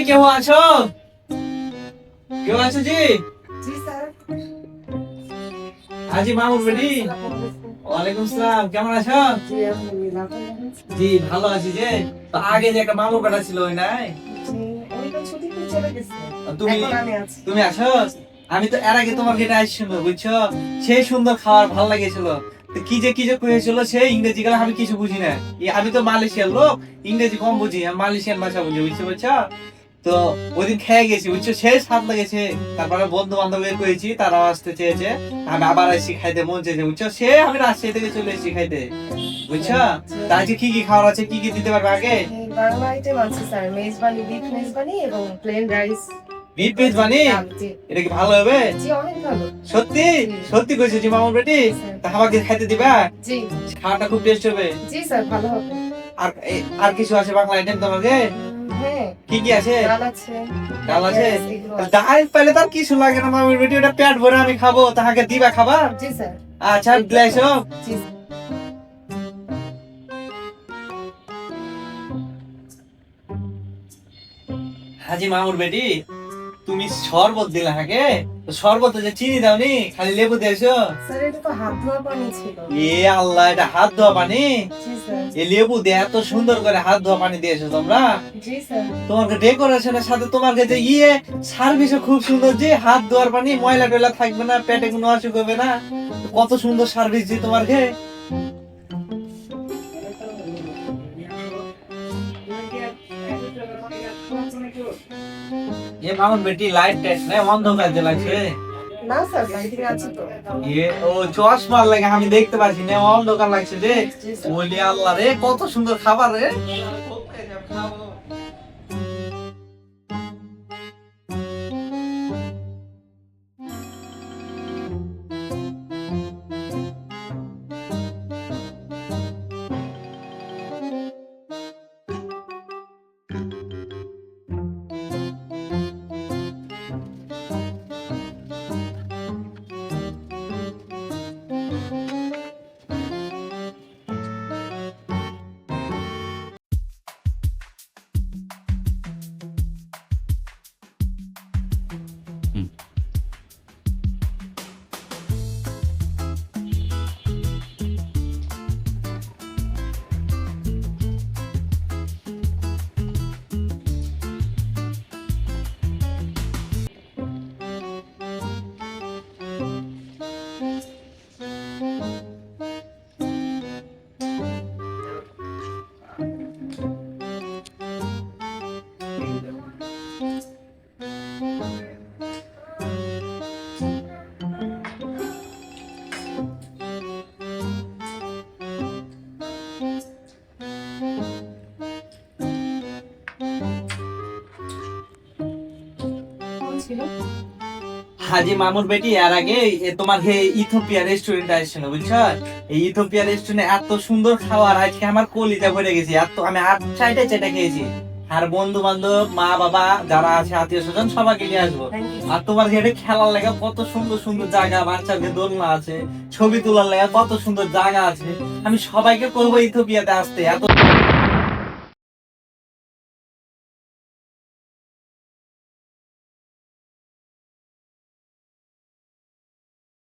কেউ আছো? কেউ আছো জি? জি স্যার। হাজি মামুর বেটি। ওয়ালাইকুম আসসালাম, কেমন আছো? জি আলহামদুলিল্লাহ, আপনি কেমন আছেন? জি ভালো আছি যে। তো আগে যে একটা মামুর কাটা ছিল ওই নাই? জি, উনি তো ছুটিতে চলে গেছে। তুমি এখন আমি আছি। তুমি আছো? আমি তো এর আগে তোমার গেটে আসছিল বুঝছো, সেই সুন্দর খাবার ভালো লাগেছিল। তো কি যে করেছিল সেই ইংরেজি গুলো আমি কিছু বুঝি না। আমি তো মালয়েশিয়ার লোক, ইংরেজি কম বুঝি, আমি মালয়েশিয়ান ভাষা বুঝি বুঝছো। তো ওইদিন খেয়ে গেছি বুঝছো, সেই স্বাদ লেগেছে। তারপরে বন্ধু বান্ধব বের করেছি, তারাও আসতে চেয়েছে, আমি আবার এসে খাইতে মন চেয়েছে বুঝছো, সে আমি রাজশাহী থেকে চলে এসেছি খাইতে বুঝছো। তা আজকে কি খাওয়ার আছে, কি দিতে পারবে আগে? এই বাংলা আইটেম আছে স্যার, মেজবানি, বিফ মেজবানি এবং প্লেন রাইস। বিফ পেজ বানি? জি। এটা কি ভালো হবে? জি অনেক ভালো। সত্যি? জি। সত্যি কইছো জি মামুন বেটি? স্যার। তা আমাকে খাইতে দিবা? জি। খাওয়াটা খুব টেস্ট হবে। জি স্যার, ভালো হবে। আর আর কিছু আছে বাংলা আইটেম তোমাকে? হ্যাঁ, কি আছে? ডাল আছে। ডাল আছে? Yes, এগুলো আছে। ডাল পাইলে তার কিছু লাগে না মামুন বেটি, ওটা পেট ভরে আমি খাবো, তাহাকে দিবা খাবার? জি স্যার। আচ্ছা দিলাইছো? জি। হাজি মামুর বেটি, তুমি শরবত দিলা হাকে? তো শরবতে যে চিনি দাওনি, খালি লেবু দিয়েছো? স্যার এটা তো হাত ধোয়া পানি ছিল। এ আল্লাহ, এটা হাত ধোয়া পানি? জি স্যার। এ লেবু দিয়ে এত সুন্দর করে হাত ধোয়া পানি দিয়েছো তোমরা? জি স্যার। তোমার ডেকোরেশনের সাথে তোমার যে সার্ভিসও খুব সুন্দর, যে হাত ধোয়ার পানি, ময়লা টয়লা থাকবে না, পেটে কোনো অসুখ হবে না। কত সুন্দর সার্ভিস দি তোমাকে। এ মামুন বেটি, লাইট টেস্ট না অন্ধকার যে লাগছে। না স্যার, লাইটিং আছে তো। ও চশমার লাগে আমি দেখতে পাচ্ছি না, অন্ধকার লাগছে যে। জি স্যার। ওলি আল্লাহ রে, কত সুন্দর খাবার রে। ছিল। হাজি মামুর বেটি, এর আগে তোমার ইথোপিয়া রেস্টুরেন্ট আসছিল বুঝছো। এই ইথোপিয়া রেস্টুরেন্টে এত সুন্দর খাবার, আজকে আমার কলিজা ভরে গেছে, এত আমি আট চাইটা চেটে খেয়েছি। আর বন্ধু বান্ধব, মা বাবা যারা আছে, আত্মীয় স্বজন সবাইকে নিয়ে আসবো। Thank you. আর তোমার ঘেটে খেলার লাগা কত সুন্দর সুন্দর জায়গা, বাচ্চাদের দোলনা আছে, ছবি তোলার লাগা কত সুন্দর জায়গা আছে। আমি সবাইকে করবো ইথোপিয়াতে আসতে, এত